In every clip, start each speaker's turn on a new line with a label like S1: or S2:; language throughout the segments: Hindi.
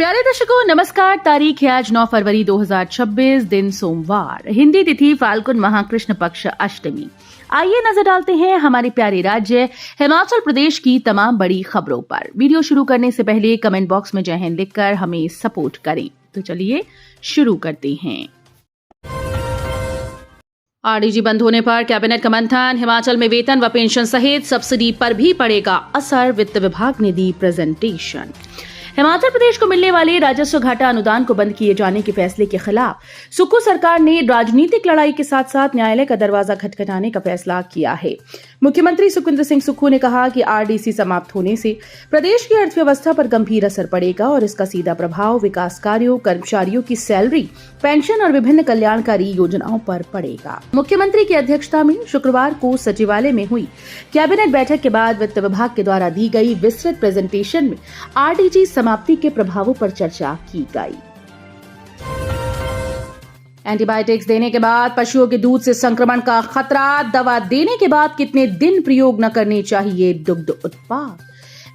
S1: प्यारे दर्शकों नमस्कार। तारीख है आज 9 फरवरी 2026, दिन सोमवार, हिंदी तिथि फाल्गुन माह कृष्ण पक्ष अष्टमी। आइए नजर डालते हैं हमारे प्यारे राज्य हिमाचल प्रदेश की तमाम बड़ी खबरों पर। वीडियो शुरू करने से पहले कमेंट बॉक्स में जय हिंद लिखकर हमें सपोर्ट करें। तो चलिए शुरू करते हैं। आरडीजी बंद होने पर कैबिनेट का मंथन, हिमाचल में वेतन व पेंशन सहित सब्सिडी पर भी पड़ेगा असर, वित्त विभाग ने दी प्रेजेंटेशन। हिमाचल प्रदेश को मिलने वाले राजस्व घाटा अनुदान को बंद किए जाने के फैसले के खिलाफ सुक्खू सरकार ने राजनीतिक लड़ाई के साथ साथ न्यायालय का दरवाजा खटखटाने का फैसला किया है। मुख्यमंत्री सुखविंदर सिंह सुक्खू ने कहा कि आरडीसी समाप्त होने से प्रदेश की अर्थव्यवस्था पर गंभीर असर पड़ेगा और इसका सीधा प्रभाव विकास कार्यों, कर्मचारियों की सैलरी, पेंशन और विभिन्न कल्याणकारी योजनाओं पर पड़ेगा। मुख्यमंत्री की अध्यक्षता में शुक्रवार को सचिवालय में हुई कैबिनेट बैठक के बाद वित्त विभाग के द्वारा दी गई विस्तृत प्रेजेंटेशन में आरडीजी समाप्ति के प्रभावों पर चर्चा की गई। एंटीबायोटिक्स देने के बाद पशुओं के दूध से संक्रमण का खतरा, दवा देने के बाद कितने दिन प्रयोग न करने चाहिए दुग्ध उत्पाद।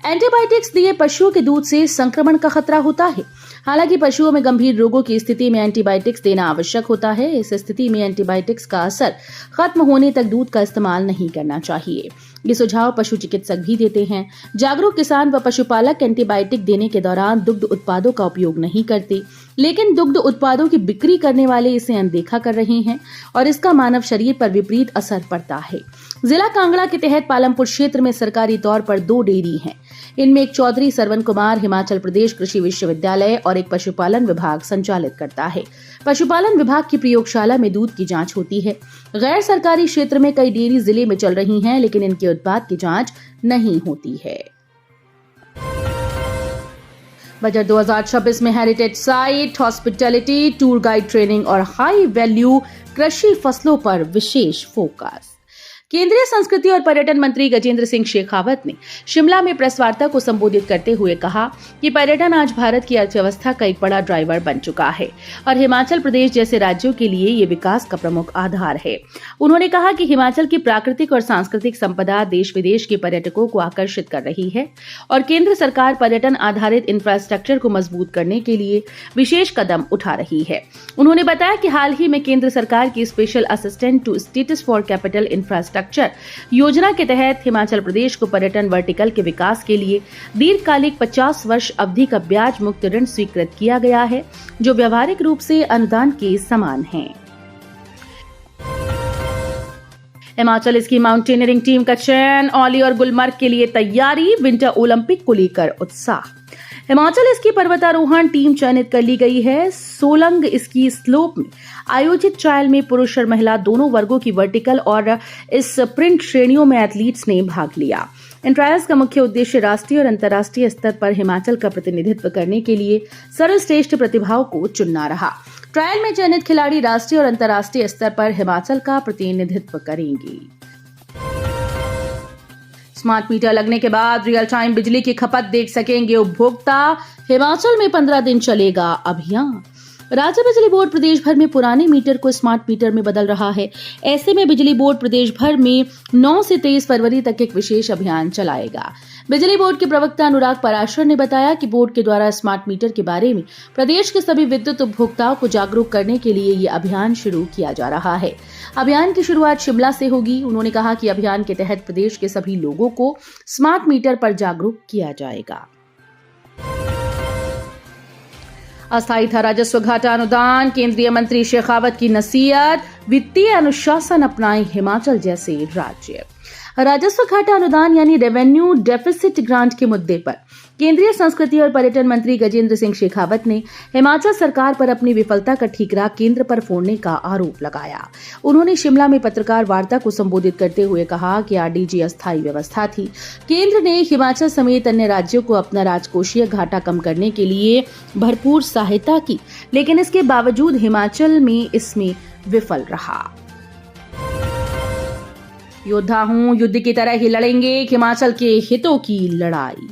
S1: एंटीबायोटिक्स दिए पशुओं के दूध से संक्रमण का खतरा होता है। हालांकि पशुओं में गंभीर रोगों की स्थिति में एंटीबायोटिक्स देना आवश्यक होता है। इस स्थिति में एंटीबायोटिक्स का असर खत्म होने तक दूध का इस्तेमाल नहीं करना चाहिए। ये सुझाव पशु चिकित्सक भी देते हैं। जागरूक किसान व पशुपालक एंटीबायोटिक देने के दौरान दुग्ध उत्पादों का उपयोग नहीं करते, लेकिन दुग्ध उत्पादों की बिक्री करने वाले इसे अनदेखा कर रहे हैं और इसका मानव शरीर पर विपरीत असर पड़ता है। जिला कांगड़ा के तहत पालमपुर क्षेत्र में सरकारी तौर पर 2 डेयरी हैं। इनमें एक चौधरी सरवन कुमार हिमाचल प्रदेश कृषि विश्वविद्यालय और एक पशुपालन विभाग संचालित करता है। पशुपालन विभाग की प्रयोगशाला में दूध की जांच होती है। गैर सरकारी क्षेत्र में कई डेयरी जिले में चल रही हैं, लेकिन इनके उत्पाद की जांच नहीं होती है। बजट 2026 में heritage site, hospitality, tour guide training और हाई वैल्यू कृषि फसलों पर विशेष फोकस। केंद्रीय संस्कृति और पर्यटन मंत्री गजेंद्र सिंह शेखावत ने शिमला में प्रेस वार्ता को संबोधित करते हुए कहा कि पर्यटन आज भारत की अर्थव्यवस्था का एक बड़ा ड्राइवर बन चुका है और हिमाचल प्रदेश जैसे राज्यों के लिए ये विकास का प्रमुख आधार है। उन्होंने कहा कि हिमाचल की प्राकृतिक और सांस्कृतिक संपदा देश विदेश के पर्यटकों को आकर्षित कर रही है और केंद्र सरकार पर्यटन आधारित इंफ्रास्ट्रक्चर को मजबूत करने के लिए विशेष कदम उठा रही है। उन्होंने बताया कि हाल ही में केंद्र सरकार की special assistance to states for capital infrastructure योजना के तहत हिमाचल प्रदेश को पर्यटन वर्टिकल के विकास के लिए दीर्घकालिक 50 वर्ष अवधि का ब्याज मुक्त ऋण स्वीकृत किया गया है, जो व्यवहारिक रूप से अनुदान के समान है। हिमाचल स्की माउंटेनियरिंग टीम का चयन, औली और गुलमर्ग के लिए तैयारी, विंटर ओलंपिक को लेकर उत्साह। हिमाचल स्की पर्वतारोहण टीम चयनित कर ली गई है। सोलंग स्की स्लोप में आयोजित ट्रायल में पुरुष और महिला दोनों वर्गों की वर्टिकल और स्प्रिंट श्रेणियों में एथलीट्स ने भाग लिया। इन ट्रायल्स का मुख्य उद्देश्य राष्ट्रीय और अंतर्राष्ट्रीय स्तर पर हिमाचल का प्रतिनिधित्व करने के लिए सर्वश्रेष्ठ प्रतिभाओं को चुनना रहा। ट्रायल में चयनित खिलाड़ी राष्ट्रीय और अंतर्राष्ट्रीय स्तर पर हिमाचल का प्रतिनिधित्व करेंगे। स्मार्ट मीटर लगने के बाद रियल टाइम बिजली की खपत देख सकेंगे उपभोक्ता। हिमाचल में 15 दिन चलेगा अभियान। राज्य बिजली बोर्ड प्रदेश भर में पुराने मीटर को स्मार्ट मीटर में बदल रहा है। ऐसे में बिजली बोर्ड प्रदेश भर में 9 से 23 फरवरी तक एक विशेष अभियान चलाएगा। बिजली बोर्ड के प्रवक्ता अनुराग पराशर ने बताया कि बोर्ड के द्वारा स्मार्ट मीटर के बारे में प्रदेश के सभी विद्युत उपभोक्ताओं को जागरूक करने के लिए ये अभियान शुरू किया जा रहा है। अभियान की शुरुआत शिमला से होगी। उन्होंने कहा कि अभियान के तहत प्रदेश के सभी लोगों को स्मार्ट मीटर पर जागरूक किया जाएगा। अस्थायी था राजस्व घाटा अनुदान, केंद्रीय मंत्री शेखावत की नसीहत, वित्तीय अनुशासन अपनाए हिमाचल जैसे राज्य। राजस्व घाटा अनुदान यानी रेवेन्यू डेफिसिट ग्रांट के मुद्दे पर केंद्रीय संस्कृति और पर्यटन मंत्री गजेंद्र सिंह शेखावत ने हिमाचल सरकार पर अपनी विफलता का ठीकरा केंद्र पर फोड़ने का आरोप लगाया। उन्होंने शिमला में पत्रकार वार्ता को संबोधित करते हुए कहा कि आरडीजी अस्थायी व्यवस्था थी। केंद्र ने हिमाचल समेत अन्य राज्यों को अपना राजकोषीय घाटा कम करने के लिए भरपूर सहायता की, लेकिन इसके बावजूद हिमाचल में इसमें विफल रहा। योद्धा हूं, युद्ध की तरह ही लड़ेंगे, हिमाचल के हितों की लड़ाई।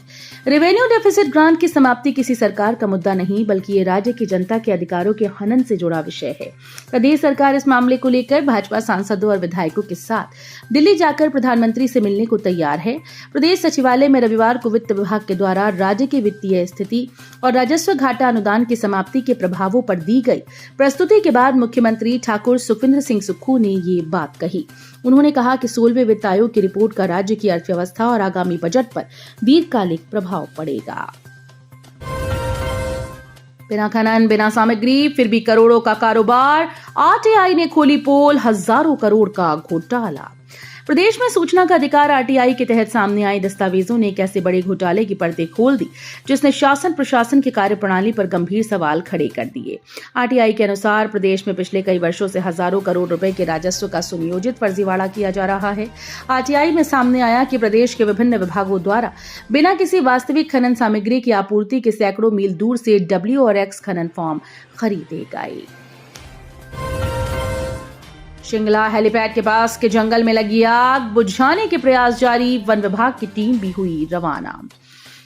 S1: रेवेन्यू डेफिसिट ग्रांट की समाप्ति किसी सरकार का मुद्दा नहीं, बल्कि ये राज्य की जनता के अधिकारों के हनन से जुड़ा विषय है। प्रदेश सरकार इस मामले को लेकर भाजपा सांसदों और विधायकों के साथ दिल्ली जाकर प्रधानमंत्री से मिलने को तैयार है। प्रदेश सचिवालय में रविवार को वित्त विभाग के द्वारा राज्य की वित्तीय स्थिति और राजस्व घाटा अनुदान की समाप्ति के प्रभावों पर दी गई प्रस्तुति के बाद मुख्यमंत्री ठाकुर सुखविंदर सिंह सुक्खू ने ये बात कही। उन्होंने कहा कि 16वें वित्त आयोग की रिपोर्ट का राज्य की अर्थव्यवस्था और आगामी बजट पर दीर्घकालिक प्रभाव पड़ेगा। बिना खनन, बिना सामग्री, फिर भी करोड़ों का कारोबार, आरटीआई ने खोली पोल, हजारों करोड़ का घोटाला। प्रदेश में सूचना का अधिकार आरटीआई के तहत सामने आई दस्तावेजों ने एक ऐसे बड़े घोटाले की पर्दे खोल दी जिसने शासन प्रशासन की कार्यप्रणाली पर गंभीर सवाल खड़े कर दिए। आरटीआई के अनुसार प्रदेश में पिछले कई वर्षों से हजारों करोड़ रुपए के राजस्व का सुनियोजित फर्जीवाड़ा किया जा रहा है। आरटीआई में सामने आया कि प्रदेश के विभिन्न विभागों द्वारा बिना किसी वास्तविक खनन सामग्री की आपूर्ति के सैकड़ों मील दूर से डब्ल्यू और एक्स खनन फॉर्म खरीदे गए। शिंगला हेलीपैड के पास के जंगल में लगी आग, बुझाने के प्रयास जारी, वन विभाग की टीम भी हुई रवाना।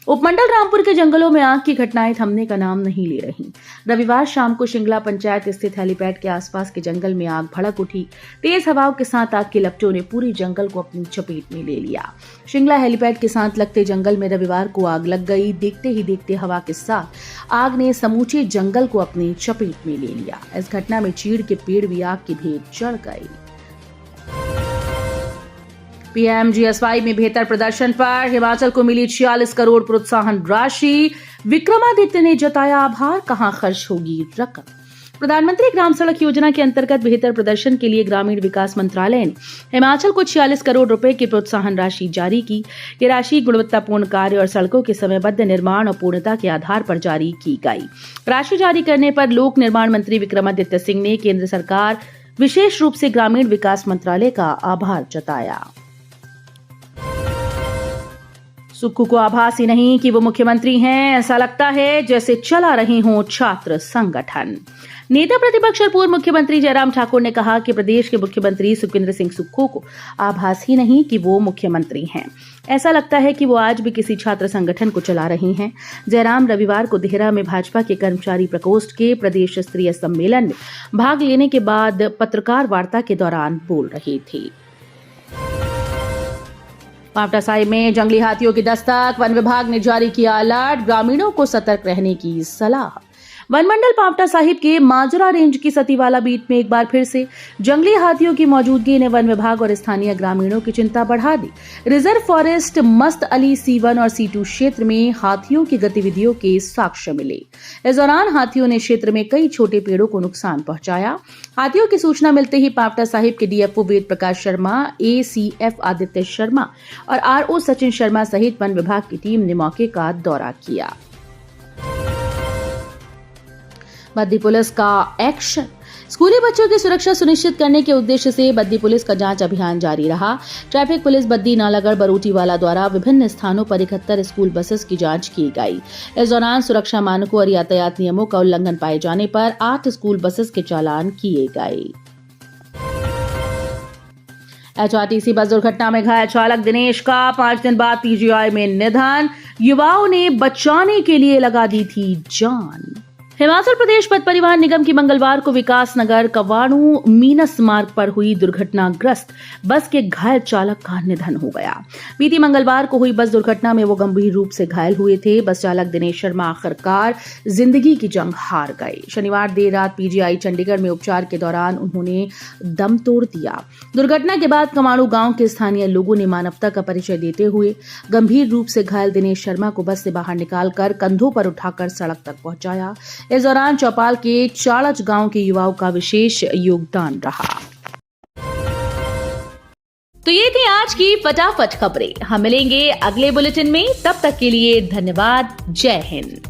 S1: उपमंडल रामपुर के जंगलों में आग की घटनाएं थमने का नाम नहीं ले रही। रविवार शाम को शिंगला पंचायत स्थित हेलीपैड के आसपास के जंगल में आग भड़क उठी। तेज हवाओं के साथ आग की लपटों ने पूरे जंगल को अपनी चपेट में ले लिया। शिंगला हेलीपैड के साथ लगते जंगल में रविवार को आग लग गई। देखते ही देखते हवा के साथ आग ने समूचे जंगल को अपनी चपेट में ले लिया। इस घटना में चीड़ के पेड़ भी आग की भेंट चढ़ गई। पीएमजीएसवाई में बेहतर प्रदर्शन पर हिमाचल को मिली 46 करोड़ प्रोत्साहन राशि। विक्रमादित्य ने जताया आभार, कहां खर्च होगी रकम। प्रधानमंत्री ग्राम सड़क योजना के अंतर्गत बेहतर प्रदर्शन के लिए ग्रामीण विकास मंत्रालय ने हिमाचल को 46 करोड़ रुपए की प्रोत्साहन राशि जारी की। ये राशि गुणवत्तापूर्ण कार्य और सड़कों के समयबद्ध निर्माण और पूर्णता के आधार पर जारी की गई। राशि जारी करने पर लोक निर्माण मंत्री विक्रमादित्य सिंह ने केंद्र सरकार, विशेष रूप से ग्रामीण विकास मंत्रालय का आभार जताया। सुक्खू को आभास ही नहीं कि वो मुख्यमंत्री हैं, ऐसा लगता है जैसे चला रहे हों छात्र संगठन। नेता प्रतिपक्ष और पूर्व मुख्यमंत्री जयराम ठाकुर ने कहा कि प्रदेश के मुख्यमंत्री सुखविंदर सिंह सुक्खू को आभास ही नहीं कि वो मुख्यमंत्री हैं, ऐसा लगता है कि वो आज भी किसी छात्र संगठन को चला रहे हैं। जयराम रविवार को देहरा में भाजपा के कर्मचारी प्रकोष्ठ के प्रदेश स्तरीय सम्मेलन में भाग लेने के बाद पत्रकार वार्ता के दौरान बोल रहे थे। पांवटा साहिब में जंगली हाथियों की दस्तक, वन विभाग ने जारी किया अलर्ट, ग्रामीणों को सतर्क रहने की सलाह। वन मंडल पांवटा साहिब के माजरा रेंज की सतीवाला बीट में एक बार फिर से जंगली हाथियों की मौजूदगी ने वन विभाग और स्थानीय ग्रामीणों की चिंता बढ़ा दी। रिजर्व फॉरेस्ट मस्त अली C1 और C2 क्षेत्र में हाथियों की गतिविधियों के साक्ष्य मिले। इस दौरान हाथियों ने क्षेत्र में कई छोटे पेड़ों को नुकसान पहुंचाया। हाथियों की सूचना मिलते ही पांवटा साहिब के डीएफओ वेद प्रकाश शर्मा, ACF आदित्य शर्मा और RO सचिन शर्मा सहित वन विभाग की टीम ने मौके का दौरा किया। बद्दी पुलिस का एक्शन। स्कूली बच्चों की सुरक्षा सुनिश्चित करने के उद्देश्य से बद्दी पुलिस का जांच अभियान जारी रहा। ट्रैफिक पुलिस बद्दी, नालागढ़, बरोटीवाला द्वारा विभिन्न स्थानों पर 71 स्कूल बसेस की जांच की गई। इस दौरान सुरक्षा मानकों और यातायात नियमों का उल्लंघन पाए जाने पर 8 स्कूल बसेस के चालान किए गए। HRTC बस दुर्घटना में घायल चालक दिनेश का 5 दिन बाद PGI में निधन। युवाओं ने बचाने के लिए लगा दी थी जान। हिमाचल प्रदेश पथ परिवहन निगम की मंगलवार को विकास नगर कवाणू मीनस मार्ग पर हुई दुर्घटनाग्रस्त बस के घायल चालक का निधन हो गया। बीती मंगलवार को हुई बस दुर्घटना में वो गंभीर रूप से घायल हुए थे। बस चालक दिनेश शर्मा आखिरकार जिंदगी की जंग हार गए। शनिवार देर रात PGI चंडीगढ़ में उपचार के दौरान उन्होंने दम तोड़ दिया। दुर्घटना के बाद कवाणू गांव के स्थानीय लोगों ने मानवता का परिचय देते हुए गंभीर रूप से घायल दिनेश शर्मा को बस से बाहर निकालकर कंधों पर उठाकर सड़क तक पहुंचाया। इस दौरान चौपाल के चाड़च गांव के युवाओं का विशेष योगदान रहा। तो ये थी आज की फटाफट खबरें। हम मिलेंगे अगले बुलेटिन में, तब तक के लिए धन्यवाद। जय हिंद।